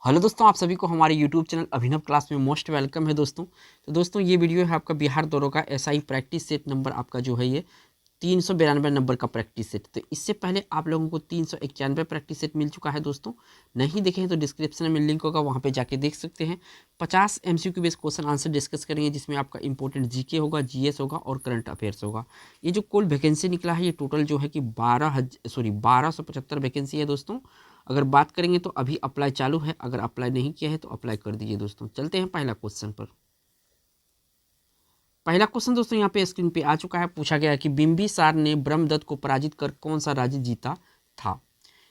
Hello दोस्तों, आप सभी को हमारे यूट्यूब चैनल अभिनव क्लास में मोस्ट वेलकम है दोस्तों। तो दोस्तों ये वीडियो है आपका बिहार दौरों का एसआई प्रैक्टिस सेट नंबर आपका जो है ये 392 नंबर का प्रैक्टिस सेट। तो इससे पहले आप लोगों को 391 प्रैक्टिस सेट मिल चुका है दोस्तों। नहीं देखे हैं तो डिस्क्रिप्शन में लिंक होगा, वहाँ पे जाके देख सकते हैं। 50 MCQ based question answer discuss करेंगे, जिसमें आपका इंपॉर्टेंट जीके होगा, जीएस होगा और करंट अफेयर्स होगा। ये जो कुल वैकेंसी निकला है ये टोटल जो है कि 1275 वैकेंसी है दोस्तों। अगर बात करेंगे तो अभी अप्लाई चालू है, अगर अप्लाई नहीं किया है तो अप्लाई कर दीजिए दोस्तों। चलते हैं पहला क्वेश्चन पर। पहला क्वेश्चन दोस्तों यहाँ पे स्क्रीन पे आ चुका है। पूछा गया है कि बिंबिसार ने ब्रह्मदत्त को पराजित कर कौन सा राज्य जीता था।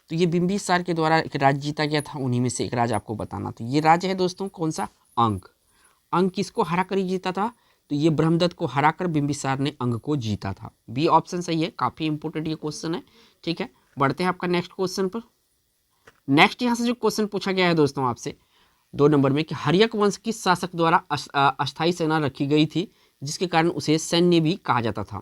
तो ये बिंबिसार के द्वारा एक राज्य जीता गया था, उन्हीं में से एक राज्य आपको बताना था। ये राज्य है दोस्तों कौन सा, अंग। अंग किसको हरा कर जीता था, तो ये ब्रह्मदत्त को हराकर बिंबिसार ने अंग को जीता था। बी ऑप्शन सही है, काफी इंपोर्टेंट ये क्वेश्चन है। ठीक है, बढ़ते हैं आपका नेक्स्ट क्वेश्चन पर। नेक्स्ट यहाँ से जो क्वेश्चन पूछा गया है दोस्तों आपसे 2 नंबर में कि हर्यक वंश किस शासक द्वारा अस्थायी सेना रखी गई थी, जिसके कारण उसे सैन्य भी कहा जाता था।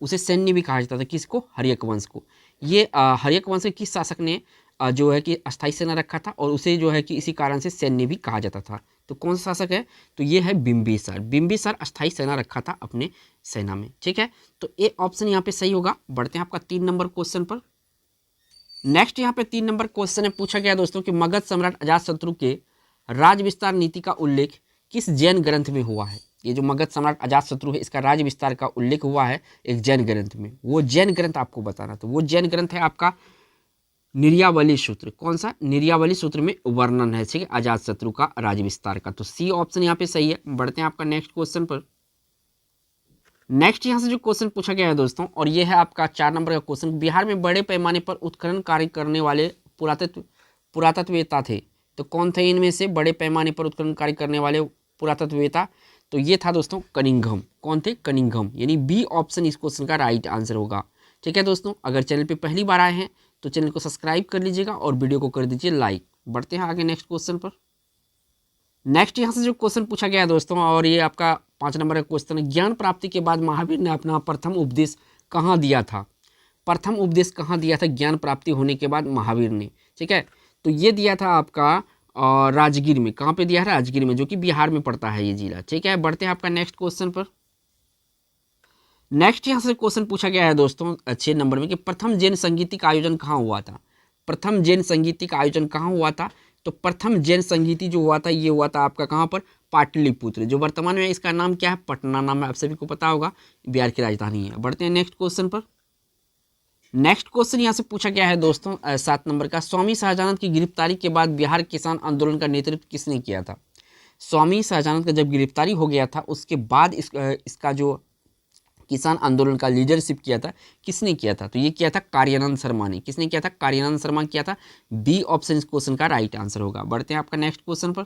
उसे सैन्य भी कहा जाता था, किसको, हर्यक वंश को। ये हर्यक वंश के किस शासक ने जो है कि अस्थायी सेना रखा था और उसे जो है कि इसी कारण से सैन्य भी कहा जाता था। तो कौन सा शासक है, तो ये है बिंबिसार। बिंबिसार अस्थायी सेना रखा था अपने सेना में। ठीक है, तो ए ऑप्शन यहाँ पे सही होगा। बढ़ते हैं आपका 3 नंबर क्वेश्चन पर। नेक्स्ट यहाँ पे 3 नंबर क्वेश्चन है, पूछा गया दोस्तों कि मगध सम्राट अजातशत्रु के राज विस्तार नीति का उल्लेख किस जैन ग्रंथ में हुआ है। ये जो मगध सम्राट अजातशत्रु है, इसका राज विस्तार का उल्लेख हुआ है एक जैन ग्रंथ में। वो जैन ग्रंथ आपको बताना, तो वो जैन ग्रंथ है आपका निर्यावली सूत्र। कौन सा, निर्यावली सूत्र में वर्णन है, ठीक है, अजातशत्रु का राज विस्तार का। तो सी ऑप्शन यहाँ पे सही है। बढ़ते हैं आपका नेक्स्ट क्वेश्चन पर। नेक्स्ट यहाँ से जो क्वेश्चन पूछा गया है दोस्तों, और ये है आपका 4 नंबर का क्वेश्चन। बिहार में बड़े पैमाने पर उत्खनन कार्य करने वाले पुरातत्ववेत्ता थे। तो कौन थे इनमें से बड़े पैमाने पर उत्खनन कार्य करने वाले पुरातत्ववेत्ता, तो ये था दोस्तों कनिंघम। कौन थे, कनिंघम। यानी बी ऑप्शन इस क्वेश्चन का राइट आंसर होगा। ठीक है दोस्तों, अगर चैनल पर पहली बार आए हैं तो चैनल को सब्सक्राइब कर लीजिएगा और वीडियो को कर दीजिए लाइक। बढ़ते हैं आगे नेक्स्ट क्वेश्चन पर। नेक्स्ट यहाँ से जो क्वेश्चन पूछा गया है दोस्तों, और ये आपका 5 नंबर का क्वेश्चन है। ज्ञान प्राप्ति के बाद महावीर ने अपना प्रथम उपदेश कहाँ दिया था। प्रथम उपदेश कहाँ दिया था ज्ञान प्राप्ति होने के बाद महावीर ने। ठीक है, तो ये दिया था आपका राजगीर में। कहाँ पे दिया है, राजगीर में, जो कि बिहार में पड़ता है ये जिला। ठीक है, बढ़ते हैं आपका नेक्स्ट क्वेश्चन पर। नेक्स्ट यहाँ से क्वेश्चन पूछा गया है दोस्तों 6 नंबर में कि प्रथम जैन संगीति का आयोजन कहाँ हुआ था। प्रथम जैन संगीति का आयोजन कहाँ हुआ था, तो प्रथम जैन संगीति जो हुआ था ये हुआ था आपका कहाँ पर, पाटलिपुत्र। जो वर्तमान में इसका नाम क्या है, पटना नाम है, आप सभी को पता होगा, बिहार की राजधानी है। बढ़ते हैं नेक्स्ट क्वेश्चन पर। नेक्स्ट क्वेश्चन यहाँ से पूछा गया है दोस्तों 7 नंबर का। स्वामी शाहजानंद की गिरफ्तारी के बाद बिहार किसान आंदोलन का नेतृत्व किसने किया था। स्वामी शाहजानंद का जब गिरफ्तारी हो गया था उसके बाद इसका जो किसान आंदोलन का लीडरशिप किया था, किसने किया था, तो ये किया था कार्यानंद शर्मा ने। किसने किया था, कार्यानंद शर्मा किया था। बी ऑप्शन इस क्वेश्चन का राइट आंसर होगा। बढ़ते हैं आपका नेक्स्ट क्वेश्चन पर।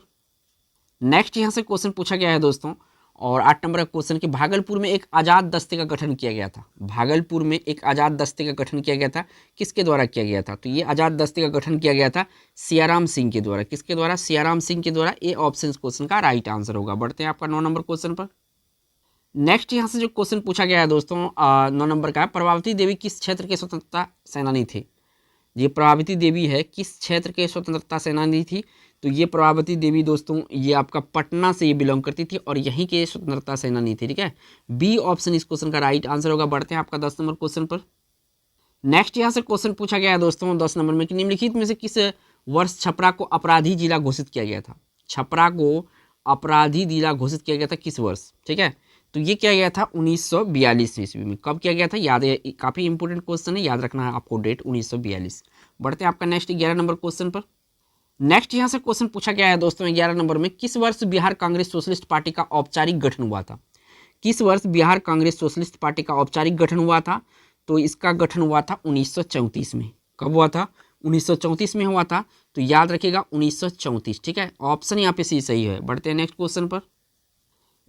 नेक्स्ट यहाँ से क्वेश्चन पूछा गया है दोस्तों, और 8 नंबर का क्वेश्चन कि भागलपुर में एक आज़ाद दस्ते का गठन किया गया था। भागलपुर में एक आज़ाद दस्ते का गठन किया गया था, किसके द्वारा किया गया था, तो ये आज़ाद दस्ते का गठन किया गया था सियाराम सिंह के द्वारा। किसके द्वारा, सियाराम सिंह के द्वारा। ए ऑप्शन इस क्वेश्चन का राइट आंसर होगा। बढ़ते हैं आपका 9 नंबर क्वेश्चन पर। नेक्स्ट यहाँ से जो क्वेश्चन पूछा गया है दोस्तों 9 नंबर का, प्रभावती देवी किस क्षेत्र के स्वतंत्रता सेनानी थे। ये प्रभावती देवी है किस क्षेत्र के स्वतंत्रता सेनानी थी, तो ये प्रभावती देवी दोस्तों ये आपका पटना से ये बिलोंग करती थी और यहीं के स्वतंत्रता सेनानी थी। ठीक है, बी ऑप्शन इस क्वेश्चन का राइट आंसर होगा। बढ़ते हैं आपका 10 नंबर क्वेश्चन पर। नेक्स्ट यहाँ से क्वेश्चन पूछा गया है दोस्तों 10 नंबर में कि निम्नलिखित में से किस वर्ष छपरा को अपराधी जिला घोषित किया गया था। छपरा को अपराधी जिला घोषित किया गया था किस वर्ष। ठीक है, तो ये किया गया था 1942 ईस्वी में। कब किया गया था, याद है, काफ़ी इंपॉर्टेंट क्वेश्चन है, याद रखना है आपको डेट 1942। बढ़ते हैं आपका नेक्स्ट 11 नंबर क्वेश्चन पर। नेक्स्ट यहाँ से क्वेश्चन पूछा गया है दोस्तों 11 नंबर में, किस वर्ष बिहार कांग्रेस सोशलिस्ट पार्टी का औपचारिक गठन हुआ था। किस वर्ष बिहार कांग्रेस सोशलिस्ट पार्टी का औपचारिक गठन हुआ था, तो इसका गठन हुआ था 1934 में। कब हुआ था, 1934 में हुआ था। तो याद रखिएगा 1934। ठीक है, ऑप्शन यहाँ पे सी सही है। बढ़ते हैं नेक्स्ट क्वेश्चन पर।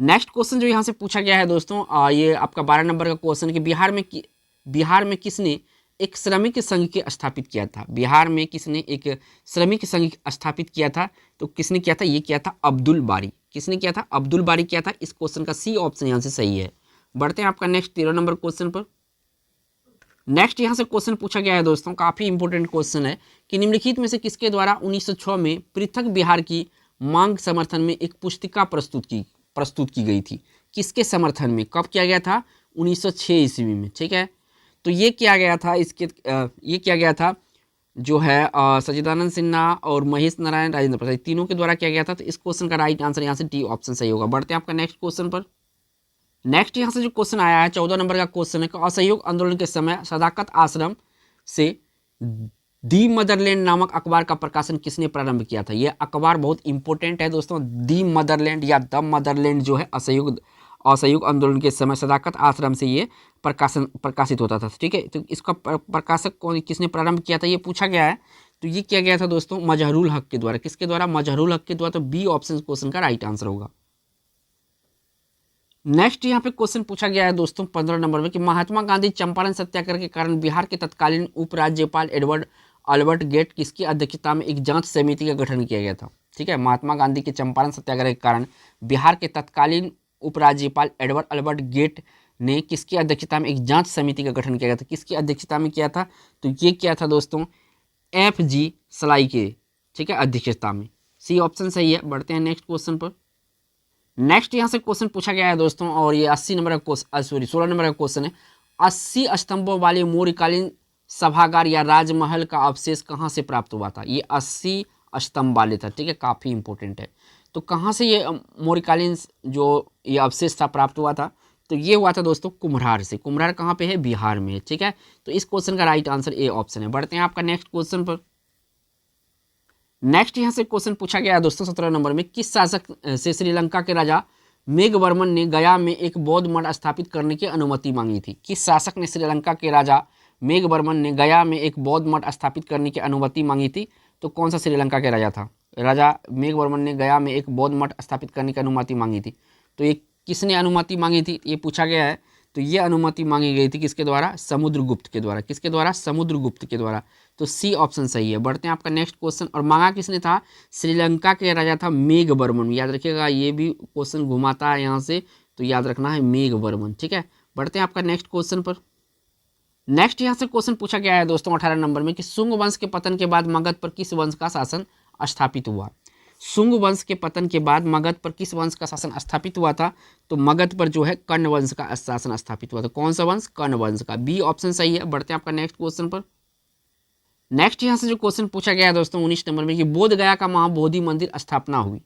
नेक्स्ट क्वेश्चन जो यहाँ से पूछा गया है दोस्तों ये आपका 12 नंबर का क्वेश्चन कि बिहार में किसने एक श्रमिक संघ के स्थापित किया था। बिहार में किसने एक श्रमिक संघ स्थापित किया था, तो किसने किया था, ये किया था अब्दुल बारी। किसने किया था, अब्दुल बारी किया था। इस क्वेश्चन का सी ऑप्शन यहाँ से सही है। बढ़ते हैं आपका नेक्स्ट 13 नंबर क्वेश्चन पर। नेक्स्ट यहाँ से क्वेश्चन पूछा गया है दोस्तों, काफ़ी इंपॉर्टेंट क्वेश्चन है कि निम्नलिखित में से किसके द्वारा 1906 में पृथक बिहार की मांग समर्थन में एक पुस्तिका प्रस्तुत की गई थी। किसके समर्थन में, कब किया गया था, 1906 ईस्वी में। ठीक है, तो ये किया गया था, ये किया गया था जो है सच्चिदानंद सिन्हा और महेश नारायण राजेंद्र प्रसाद, तीनों के द्वारा किया गया था। तो इस क्वेश्चन का राइट आंसर यहाँ से डी ऑप्शन सही होगा। बढ़ते हैं आपका नेक्स्ट क्वेश्चन पर। नेक्स्ट यहाँ से जो क्वेश्चन आया है 14 नंबर का क्वेश्चन है कि असहयोग आंदोलन के समय सदाकत आश्रम से दी मदरलैंड नामक अखबार का प्रकाशन किसने प्रारंभ किया था। यह अखबार बहुत इंपॉर्टेंट है दोस्तों। दी मदरलैंड या द मदरलैंड जो है असहयोग आंदोलन के समय सदाकत आश्रम से ये प्रकाशित होता था। ठीक है, तो इसका प्रकाशक किसने प्रारंभ किया था ये पूछा गया है। तो ये किया गया था दोस्तों मजहरुल हक के द्वारा। किसके द्वारा, मजहरुल हक के द्वारा। तो बी ऑप्शन क्वेश्चन का राइट आंसर होगा। नेक्स्ट यहाँ पे क्वेश्चन पूछा गया है दोस्तों 15 नंबर में कि महात्मा गांधी चंपारण सत्याग्रह के कारण बिहार के तत्कालीन उपराज्यपाल एडवर्ड अल्बर्ट गेट किसकी अध्यक्षता में एक जांच समिति का गठन किया गया था। ठीक है, महात्मा गांधी के चंपारण सत्याग्रह के कारण बिहार के तत्कालीन उपराज्यपाल एडवर्ड अल्बर्ट गेट ने किसकी अध्यक्षता में एक जांच समिति का गठन किया गया था। किसकी अध्यक्षता में किया था, तो ये किया था दोस्तों FG सलाई के, ठीक है, अध्यक्षता में। सी ऑप्शन सही है। बढ़ते हैं नेक्स्ट क्वेश्चन पर। नेक्स्ट यहाँ से क्वेश्चन पूछा गया है दोस्तों और ये 80 नंबर का क्वेश्चन, 16 नंबर का क्वेश्चन है। 80 स्तंभों वाले मौर्यकालीन सभागार या राजमहल का अवशेष कहाँ से प्राप्त हुआ था। ये 80 स्तंभ वाले था। ठीक है, काफ़ी इंपॉर्टेंट है। तो कहाँ से ये मौर्यकालीन जो ये अवशेष था प्राप्त हुआ था, तो ये हुआ था दोस्तों कुम्हरार से। कुम्हरार कहाँ पे है, बिहार में है। ठीक है, तो इस क्वेश्चन का राइट आंसर ए ऑप्शन है। बढ़ते हैं आपका नेक्स्ट क्वेश्चन पर। नेक्स्ट यहाँ से क्वेश्चन पूछा गया है दोस्तों 17 नंबर में, किस शासक से श्रीलंका के राजा मेघवर्मन ने गया में एक बौद्ध मठ स्थापित करने की अनुमति मांगी थी। किस शासक ने श्रीलंका के राजा मेघवर्मन ने गया में एक बौद्ध मठ स्थापित करने की अनुमति मांगी थी। तो कौन सा श्रीलंका के राजा था, राजा मेघवर्मन ने गया में एक बौद्ध मठ स्थापित करने की अनुमति मांगी थी। तो ये किसने अनुमति मांगी थी, ये पूछा गया है। तो ये अनुमति मांगी गई थी किसके द्वारा, समुद्रगुप्त के द्वारा। किसके द्वारा, समुद्रगुप्त के द्वारा। तो सी ऑप्शन सही है। बढ़ते हैं आपका नेक्स्ट क्वेश्चन। और मांगा किसने था, श्रीलंका के राजा था मेघवर्मन। याद रखिएगा, ये भी क्वेश्चन घुमाता है यहाँ से, तो याद रखना है मेघवर्मन। ठीक है, बढ़ते हैं आपका नेक्स्ट क्वेश्चन पर। नेक्स्ट यहाँ से क्वेश्चन पूछा गया है दोस्तों 18 नंबर में कि शुंग वंश के पतन के बाद मगध पर किस वंश का शासन स्थापित हुआ। शुंग वंश के पतन के बाद मगध पर किस वंश का शासन स्थापित हुआ था। तो मगध पर जो है कर्ण वंश का शासन स्थापित हुआ था। कौन सा वंश, कर्ण वंश का। बी ऑप्शन सही है। बढ़ते हैं आपका नेक्स्ट क्वेश्चन पर। नेक्स्ट यहाँ से जो क्वेश्चन पूछा गया है दोस्तों 19 नंबर में कि बोध गया का महाबोधि मंदिर स्थापना हुई।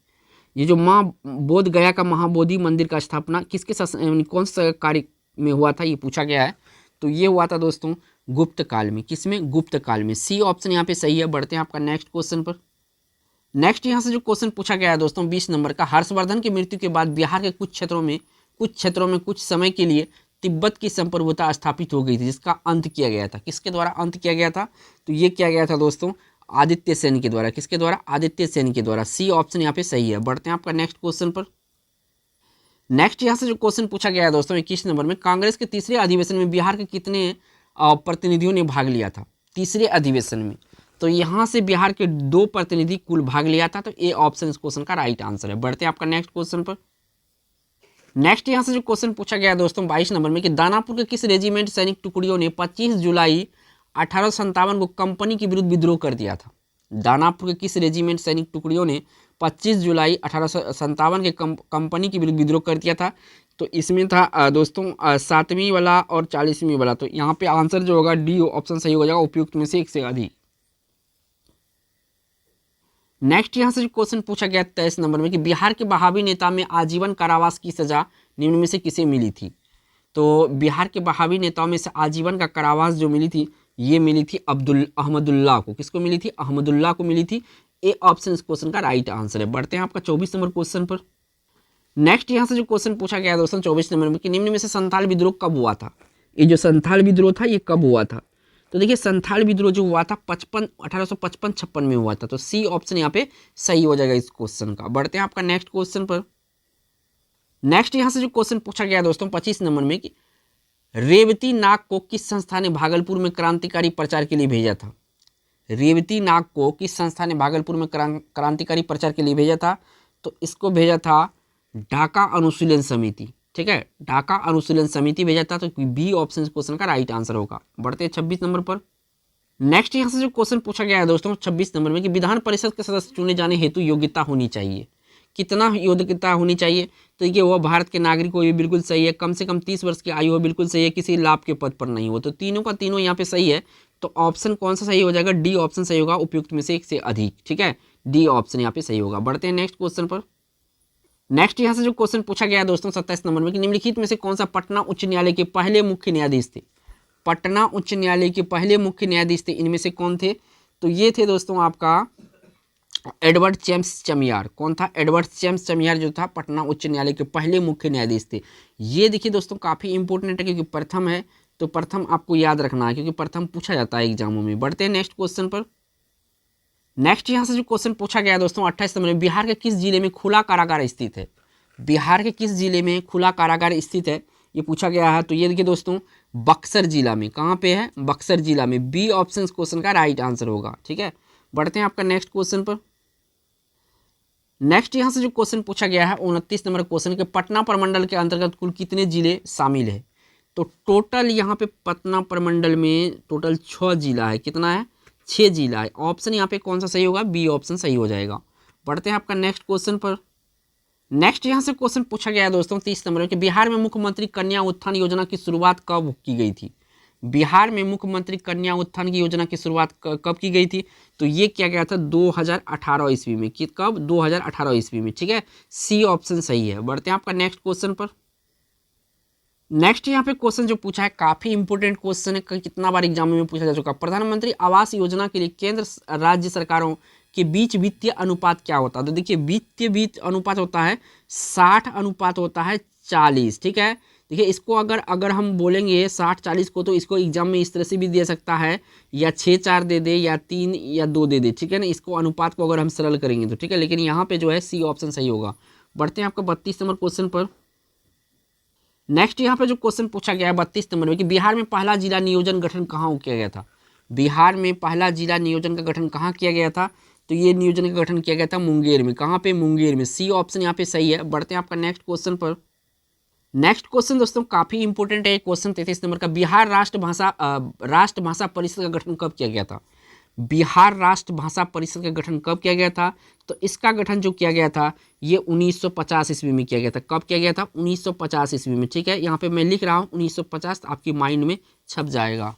ये जो बोध गया का महाबोधि मंदिर का स्थापना किसके शासन, कौन सा कार्य में हुआ था, ये पूछा गया है। तो ये हुआ था दोस्तों गुप्त काल में। किसमें, गुप्त काल में। सी ऑप्शन यहाँ पे सही है। बढ़ते हैं आपका नेक्स्ट क्वेश्चन पर। नेक्स्ट यहाँ से जो क्वेश्चन पूछा गया है दोस्तों 20 नंबर का, हर्षवर्धन की मृत्यु के बाद बिहार के कुछ क्षेत्रों में कुछ समय के लिए तिब्बत की संप्रभुता स्थापित हो गई थी, जिसका अंत किया गया था। किसके द्वारा अंत किया गया था, तो ये किया गया था दोस्तों आदित्य सेन के द्वारा। किसके द्वारा, आदित्य सेन के द्वारा। सी ऑप्शन यहाँ पे सही है। बढ़ते हैं आपका नेक्स्ट क्वेश्चन पर। नेक्स्ट यहाँ से जो क्वेश्चन पूछा गया है दोस्तों 21 नंबर में, कांग्रेस के तीसरे अधिवेशन में बिहार के कितने प्रतिनिधियों ने भाग लिया था तीसरे अधिवेशन में। तो यहाँ से बिहार के 2 प्रतिनिधि कुल भाग लिया था। तो ए ऑप्शन इस क्वेश्चन का राइट आंसर है। बढ़ते हैं आपका नेक्स्ट क्वेश्चन पर। नेक्स्ट यहाँ से जो क्वेश्चन पूछा गया है दोस्तों 22 नंबर में कि दानापुर के किस रेजिमेंट सैनिक टुकड़ियों ने 25 जुलाई 1857 को कंपनी के विरुद्ध विद्रोह कर दिया था। दानापुर के किस रेजिमेंट सैनिक टुकड़ियों ने 25 जुलाई 1857 के कंपनी के विरुद्ध विद्रोह कर दिया था। तो इसमें था दोस्तों 7वीं वाला और 40वीं वाला। तो यहाँ पे आंसर जो होगा डी ऑप्शन सही हो जाएगा, उपयुक्त में से एक से अधिक। नेक्स्ट यहाँ से जो क्वेश्चन पूछा गया 23 नंबर में कि बिहार के बहावी नेता में आजीवन कारावास की सजा निम्न में से किसे मिली थी। तो बिहार के बहावी नेताओं में से आजीवन का कारावास जो मिली थी, ये मिली थी अहमदुल्लाह को। किसको मिली थी, अहमदुल्लाह को मिली थी। ए ऑप्शन इस क्वेश्चन का राइट आंसर है। बढ़ते हैं आपका 24 नंबर क्वेश्चन पर। नेक्स्ट यहाँ से जो क्वेश्श्चन पूछा गया दोस्तों 24 नंबर में कि निम्न में से संथाल विद्रोह कब हुआ था। ये जो संथाल विद्रोह था ये कब हुआ था, तो देखिए संथाल विद्रोह जो हुआ था 1855-56 में हुआ था। तो सी ऑप्शन यहाँ पे सही हो जाएगा इस क्वेश्चन का। बढ़ते हैं आपका नेक्स्ट क्वेश्चन पर। नेक्स्ट यहाँ से जो क्वेश्चन पूछा गया दोस्तों 25 नंबर में कि रेवती नाग को किस संस्था ने भागलपुर में क्रांतिकारी प्रचार के लिए भेजा था। रेवती नाग को किस संस्था ने भागलपुर में क्रांतिकारी प्रचार के लिए भेजा था, तो इसको भेजा था ढाका अनुशीलन समिति। ठीक है, ढाका अनुशीलन समिति भेजा था, तो बी ऑप्शन क्वेश्चन का राइट आंसर होगा। बढ़ते हैं 26 नंबर पर। नेक्स्ट यहाँ से जो क्वेश्चन पूछा गया है दोस्तों 26 नंबर में कि विधान परिषद के सदस्य चुने जाने हेतु योग्यता होनी चाहिए। कितना योग्यता होनी चाहिए? तो देखिए वह भारत के नागरिक हो, ये बिल्कुल सही है। कम से कम 30 वर्ष की आयु हो, बिल्कुल सही है। किसी लाभ के पद पर नहीं हो, तो तीनों का तीनों यहाँ पे सही है। तो ऑप्शन कौन सा सही हो जाएगा? डी ऑप्शन सही होगा, उपयुक्त में से एक से अधिक। ठीक है, डी ऑप्शन यहाँ पे सही होगा। बढ़ते हैं नेक्स्ट क्वेश्चन पर। नेक्स्ट यहाँ से जो क्वेश्चन पूछा गया है दोस्तों 27 नंबर में कि निम्नलिखित में से कौन सा पटना उच्च न्यायालय के पहले मुख्य न्यायाधीश थे? पटना उच्च न्यायालय के पहले मुख्य न्यायाधीश थे, इनमें से कौन थे? तो ये थे दोस्तों आपका एडवर्ड जेम्स चमियार। कौन था? एडवर्ड जेम्स चमियार जो था पटना उच्च न्यायालय के पहले मुख्य न्यायाधीश थे। ये देखिए दोस्तों काफ़ी इंपॉर्टेंट है, क्योंकि प्रथम है तो प्रथम आपको याद रखना है, क्योंकि प्रथम पूछा जाता है एग्जामों में। बढ़ते हैं नेक्स्ट क्वेश्चन पर। नेक्स्ट यहाँ से जो क्वेश्चन पूछा गया है दोस्तों 28 नंबर में, बिहार के किस जिले में खुला कारागार स्थित है? बिहार के किस जिले में खुला कारागार स्थित है, ये पूछा गया है। तो ये देखिए दोस्तों बक्सर जिला में। कहाँ पे है? बक्सर जिला में। बी ऑप्शन क्वेश्चन का राइट आंसर होगा। ठीक है, बढ़ते हैं आपका नेक्स्ट क्वेश्चन पर। नेक्स्ट यहाँ से जो क्वेश्चन पूछा गया है 29 नंबर क्वेश्चन के पटना प्रमंडल के अंतर्गत कुल कितने जिले शामिल है? तो टोटल यहाँ पे पटना प्रमंडल में टोटल 6 जिला है। कितना है? 6 जिला है। ऑप्शन यहाँ पे कौन सा सही होगा? बी ऑप्शन सही हो जाएगा। बढ़ते हैं आपका नेक्स्ट क्वेश्चन पर। नेक्स्ट यहाँ से क्वेश्चन पूछा गया है दोस्तों 30 नंबर कि बिहार में मुख्यमंत्री कन्या उत्थान योजना की शुरुआत कब की गई थी? बिहार में मुख्यमंत्री कन्या उत्थान की योजना की शुरुआत कब की गई थी? तो ये किया गया था 2018 ईस्वी में। कब? 2018 ईस्वी में। ठीक है, सी ऑप्शन सही है। बढ़ते हैं आपका नेक्स्ट क्वेश्चन पर। नेक्स्ट यहाँ पे क्वेश्चन जो पूछा है काफी इंपोर्टेंट क्वेश्चन है, कितना बार एग्जाम में पूछा जा चुका। प्रधानमंत्री आवास योजना के लिए केंद्र राज्य सरकारों के बीच वित्तीय अनुपात क्या होता है? तो देखिए वित्तीय अनुपात होता है 60 अनुपात होता है 40। ठीक है, देखिए इसको अगर हम बोलेंगे 60-40 को, तो इसको एग्जाम में इस तरह से भी दे सकता है, या 6-4 दे दे, या 3 या 2 दे दे। ठीक है ना, इसको अनुपात को अगर हम सरल करेंगे तो। ठीक है, लेकिन यहाँ पे जो है सी ऑप्शन सही होगा। बढ़ते हैं आपका 32 नंबर क्वेश्चन पर। नेक्स्ट यहाँ पे जो क्वेश्चन पूछा गया है 32 नंबर में कि बिहार में पहला जिला नियोजन गठन कहाँ किया गया था? बिहार में पहला जिला नियोजन का गठन कहाँ किया गया था? तो ये नियोजन का गठन किया गया था मुंगेर में। कहाँ पे? मुंगेर में। सी ऑप्शन यहाँ पे सही है। बढ़ते हैं आपका नेक्स्ट क्वेश्चन पर। नेक्स्ट क्वेश्चन दोस्तों काफी इंपोर्टेंट है क्वेश्चन 33 नंबर का। बिहार राष्ट्रभाषा परिषद का गठन कब किया गया था? बिहार राष्ट्रभाषा परिषद का गठन कब किया गया था? तो इसका गठन जो किया गया था ये 1950 ईस्वी में किया गया था। कब किया गया था? 1950 ईस्वी में। ठीक है, यहाँ पे मैं लिख रहा हूँ 1950, आपकी माइंड में छप जाएगा।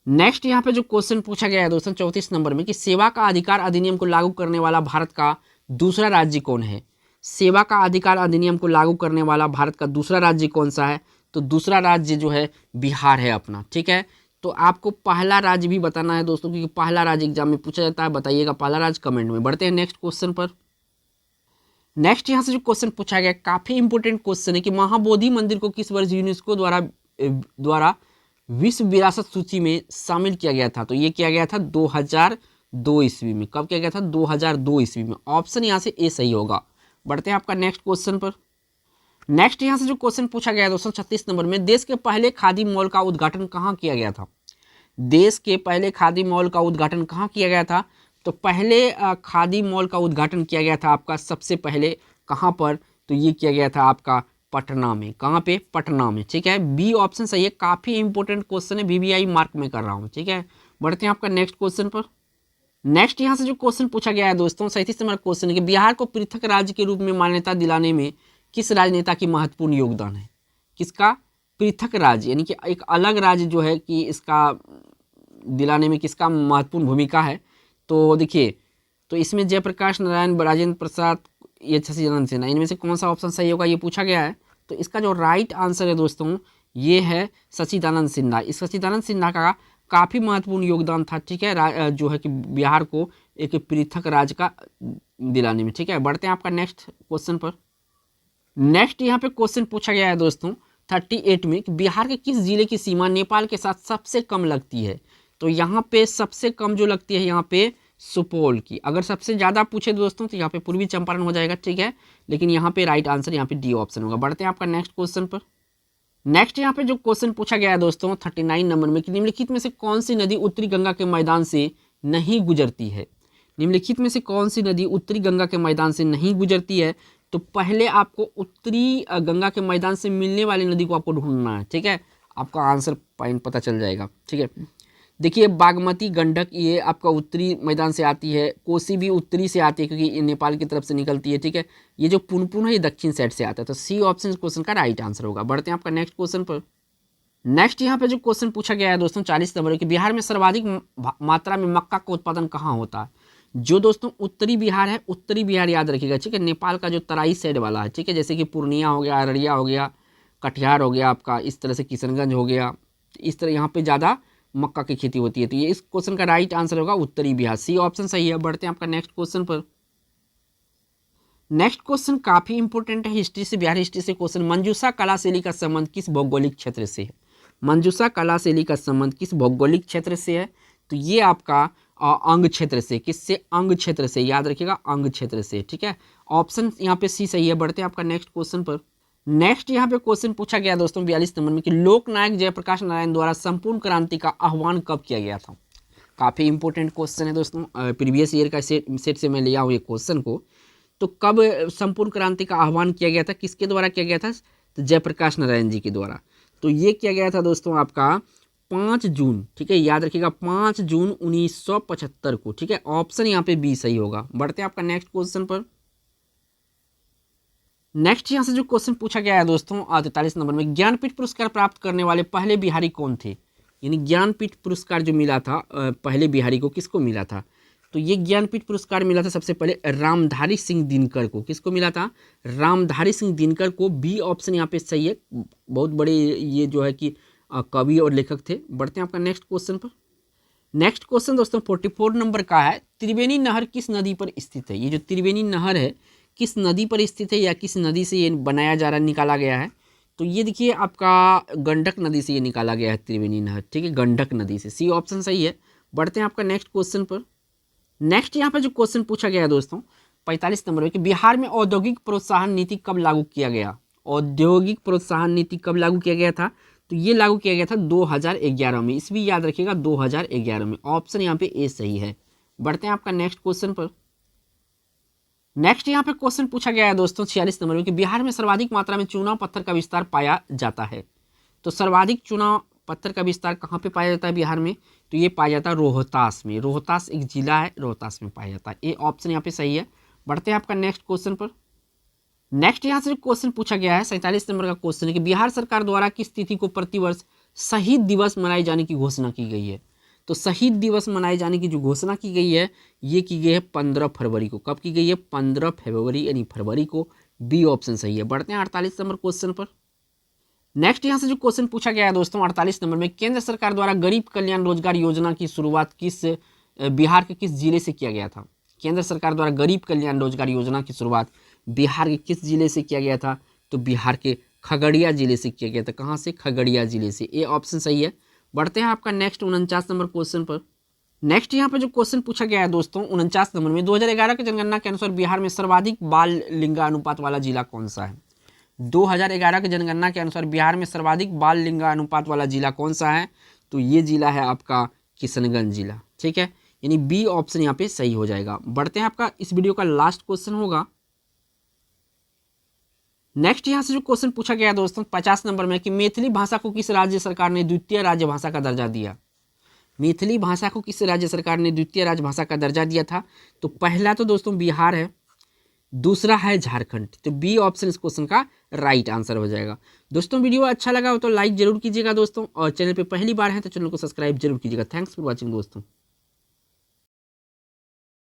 नेक्स्ट यहाँ पे जो क्वेश्चन पूछा गया है दोस्तों 34 नंबर में कि सेवा का अधिकार अधिनियम को लागू करने वाला भारत का दूसरा राज्य कौन है? सेवा का अधिकार अधिनियम को लागू करने वाला भारत का दूसरा राज्य कौन सा है? तो दूसरा राज्य जो है बिहार है अपना। ठीक है, तो आपको पहला राज्य भी बताना है दोस्तों, क्योंकि पहला राज्य एग्जाम में पूछा जाता है। बताइएगा पहला राज्य कमेंट में। बढ़ते हैं नेक्स्ट क्वेश्चन पर। नेक्स्ट यहाँ से जो क्वेश्चन पूछा गया काफी इंपोर्टेंट क्वेश्चन है कि महाबोधि मंदिर को किस वर्ष यूनेस्को द्वारा विश्व विरासत सूची में शामिल किया गया था? तो ये किया गया था 2002 ईस्वी में। कब किया गया था? 2002 ईस्वी में। ऑप्शन यहाँ से ए सही होगा। बढ़ते हैं आपका नेक्स्ट क्वेश्चन पर। नेक्स्ट यहाँ से जो क्वेश्चन पूछा गया है दोस्तों 36 नंबर में, देश के पहले खादी मॉल का उद्घाटन कहाँ किया गया था? देश के पहले खादी मॉल का उद्घाटन कहाँ किया गया था? तो पहले खादी मॉल का उद्घाटन किया गया था आपका सबसे पहले कहाँ पर? तो ये किया गया था आपका पटना में। कहाँ पे? पटना में। ठीक है, बी ऑप्शन सही है। काफी इंपोर्टेंट क्वेश्चन है, VVI मार्क में कर रहा हूँ। ठीक है, बढ़ते हैं आपका नेक्स्ट क्वेश्चन पर। नेक्स्ट यहाँ से जो क्वेश्चन पूछा गया है दोस्तों 37 नंबर क्वेश्चन है कि बिहार को पृथक राज्य के रूप में मान्यता दिलाने में किस राजनेता की महत्वपूर्ण योगदान है? किसका? पृथक राज्य, यानी कि एक अलग राज्य जो है कि इसका दिलाने में किसका महत्वपूर्ण भूमिका है? तो देखिए, तो इसमें जयप्रकाश नारायण, राजेंद्र प्रसाद, ये सचिदानंद सिन्हा, इनमें से कौन सा ऑप्शन सही होगा ये पूछा गया है। तो इसका जो राइट आंसर है दोस्तों ये है सचिदानंद सिन्हा। इस सचिदानंद सिन्हा का काफ़ी महत्वपूर्ण योगदान था। ठीक है, जो है कि बिहार को एक पृथक राज्य का दिलाने में। ठीक है, बढ़ते हैं आपका नेक्स्ट क्वेश्चन पर। नेक्स्ट यहाँ पे क्वेश्चन पूछा गया है दोस्तों 38 में कि बिहार के किस जिले की सीमा नेपाल के साथ सबसे कम लगती है? तो यहाँ पे सबसे कम जो लगती है यहाँ पे सुपौल की। अगर सबसे ज़्यादा पूछे दोस्तों तो यहाँ पे पूर्वी चंपारण हो जाएगा। ठीक है, लेकिन यहाँ पे राइट आंसर यहाँ पे डी ऑप्शन होगा। बढ़ते हैं आपका नेक्स्ट क्वेश्चन पर। नेक्स्ट यहाँ पे जो क्वेश्चन पूछा गया है दोस्तों 39 नंबर में कि निम्नलिखित में से कौन सी नदी उत्तरी गंगा के मैदान से नहीं गुजरती है? निम्नलिखित में से कौन सी नदी उत्तरी गंगा के मैदान से नहीं गुजरती है? तो पहले आपको उत्तरी गंगा के मैदान से मिलने वाली नदी को आपको ढूंढना है, ठीक है। आपका आंसर पॉइंट पता चल जाएगा, ठीक है। देखिए बागमती, गंडक ये आपका उत्तरी मैदान से आती है, कोसी भी उत्तरी से आती है क्योंकि ये नेपाल की तरफ से निकलती है, ठीक है। ये जो पुनपुन है ये दक्षिण साइड से आता है, तो सी ऑप्शन इस क्वेश्चन का राइट आंसर होगा। बढ़ते हैं आपका नेक्स्ट क्वेश्चन पर। नेक्स्ट यहाँ पे जो क्वेश्चन पूछा गया है दोस्तों 40 नंबर कि बिहार में सर्वाधिक मात्रा में मक्का का उत्पादन कहाँ होता है। जो दोस्तों उत्तरी बिहार है, उत्तरी बिहार याद रखिएगा, ठीक है। नेपाल का जो तराई साइड वाला है, ठीक है, जैसे कि पूर्णिया हो गया, अररिया हो गया, कटिहार हो गया आपका, इस तरह से किशनगंज हो गया, इस तरह यहाँ पे ज़्यादा मक्का की खेती होती है। तो ये इस क्वेश्चन का राइट आंसर होगा उत्तरी बिहार, सी ऑप्शन सही है। बढ़ते हैं आपका नेक्स्ट क्वेश्चन पर। नेक्स्ट क्वेश्चन काफी इंपॉर्टेंट है, हिस्ट्री से, बिहार हिस्ट्री से क्वेश्चन। मंजूषा कला शैली का संबंध किस भौगोलिक क्षेत्र से है। मंजूषा कला शैली का संबंध किस भौगोलिक क्षेत्र से है। तो ये आपका अंग क्षेत्र से, किससे, अंग क्षेत्र से, याद रखिएगा अंग क्षेत्र से, ठीक है। ऑप्शन यहाँ पे सी सही है। बढ़ते हैं आपका नेक्स्ट क्वेश्चन पर। नेक्स्ट यहाँ पे क्वेश्चन पूछा गया दोस्तों 42 नंबर में कि लोकनायक जयप्रकाश नारायण द्वारा संपूर्ण क्रांति का आह्वान कब किया गया था। काफ़ी इंपॉर्टेंट क्वेश्चन है दोस्तों, प्रीवियस ईयर का सेट से मैं लिया हूँ ये क्वेश्चन को। तो कब संपूर्ण क्रांति का आह्वान किया गया था, किसके द्वारा किया गया था, तो जयप्रकाश नारायण जी के द्वारा। तो ये किया गया था दोस्तों आपका 5 जून, ठीक है, याद रखिएगा 5 जून 1975 को, ठीक है। ऑप्शन यहाँ पे बी सही होगा। बढ़ते हैं आपका नेक्स्ट क्वेश्चन पर। नेक्स्ट यहाँ से जो क्वेश्चन पूछा गया है दोस्तों 43 नंबर में, ज्ञानपीठ पुरस्कार प्राप्त करने वाले पहले बिहारी कौन थे। यानी ज्ञानपीठ पुरस्कार जो मिला था पहले बिहारी को, किसको मिला था। तो ये ज्ञानपीठ पुरस्कार मिला था सबसे पहले रामधारी सिंह दिनकर को। किसको मिला था, रामधारी सिंह दिनकर को। बी ऑप्शन यहाँ पे सही है, बहुत बड़े ये जो है कि कवि और लेखक थे। बढ़ते हैं आपका नेक्स्ट क्वेश्चन पर। नेक्स्ट क्वेश्चन दोस्तों 44 नंबर का है, त्रिवेणी नहर किस नदी पर स्थित है। ये जो त्रिवेणी नहर है किस नदी पर स्थित है, या किस नदी से ये बनाया जा रहा, निकाला गया है। तो ये देखिए आपका गंडक नदी से ये निकाला गया है त्रिवेणी नहर, ठीक है, गंडक नदी से, सी ऑप्शन सही है। बढ़ते हैं आपका नेक्स्ट क्वेश्चन पर। नेक्स्ट यहाँ पे जो क्वेश्चन पूछा गया है दोस्तों 45 नंबर में कि बिहार में औद्योगिक प्रोत्साहन नीति कब लागू किया गया। औद्योगिक प्रोत्साहन नीति कब लागू किया गया था। तो ये लागू किया गया था 2011 में, इस भी याद रखिएगा 2011 में। ऑप्शन यहाँ पे ए सही है। बढ़ते हैं आपका नेक्स्ट क्वेश्चन पर। नेक्स्ट यहाँ पे क्वेश्चन पूछा गया है दोस्तों 46 नंबर में कि बिहार में सर्वाधिक मात्रा में चूना पत्थर का विस्तार पाया जाता है। तो सर्वाधिक चूना पत्थर का विस्तार कहाँ पे पाया जाता है बिहार में। तो ये पाया जाता है रोहतास में, रोहतास एक जिला है, रोहतास में पाया जाता है। ये ऑप्शन यहाँ पे सही है। बढ़ते हैं आपका नेक्स्ट क्वेश्चन पर। नेक्स्ट यहाँ से जो क्वेश्चन पूछा गया है 47 नंबर का क्वेश्चन है कि बिहार सरकार द्वारा किस तिथि को प्रतिवर्ष शहीद दिवस मनाए जाने की घोषणा की गई है। तो शहीद दिवस मनाए जाने की जो घोषणा की गई है ये की गई है 15 फरवरी को। कब की गई है, 15 फरवरी यानी फरवरी को। बी ऑप्शन सही है। बढ़ते हैं 48 नंबर क्वेश्चन पर। नेक्स्ट यहाँ से जो क्वेश्चन पूछा गया है दोस्तों 48 नंबर में, केंद्र सरकार द्वारा गरीब कल्याण रोजगार योजना की शुरुआत किस बिहार के किस जिले से किया गया था। केंद्र सरकार द्वारा गरीब कल्याण रोजगार योजना की शुरुआत बिहार के किस जिले से किया गया था। तो बिहार के खगड़िया जिले से किया गया था। कहाँ से, खगड़िया जिले से। ए ऑप्शन सही है। बढ़ते हैं आपका नेक्स्ट 49 नंबर क्वेश्चन पर। नेक्स्ट यहाँ पे जो क्वेश्चन पूछा गया है दोस्तों 49 नंबर में, 2011 की जनगणना के अनुसार बिहार में सर्वाधिक बाल लिंगानुपात वाला जिला कौन सा है। 2011 की जनगणना के अनुसार बिहार में सर्वाधिक बाल लिंगानुपात वाला जिला कौन सा है। तो ये जिला है आपका किशनगंज जिला, ठीक है, यानी बी ऑप्शन यहाँ पे सही हो जाएगा। बढ़ते हैं आपका इस वीडियो का लास्ट क्वेश्चन होगा। नेक्स्ट यहाँ से जो क्वेश्चन पूछा गया दोस्तों 50 नंबर में कि मैथिली भाषा को किस राज्य सरकार ने द्वितीय राज्य भाषा का दर्जा दिया। मैथिली भाषा को किस राज्य सरकार ने द्वितीय राजभाषा का दर्जा दिया था। तो पहला तो दोस्तों बिहार है, दूसरा है झारखंड। तो बी ऑप्शन इस क्वेश्चन का राइट आंसर हो जाएगा। दोस्तों वीडियो अच्छा लगा हो तो लाइक जरूर कीजिएगा दोस्तों, और चैनल पे पहली बार है तो चैनल को सब्सक्राइब जरूर कीजिएगा। थैंक्स फॉर वॉचिंग दोस्तों।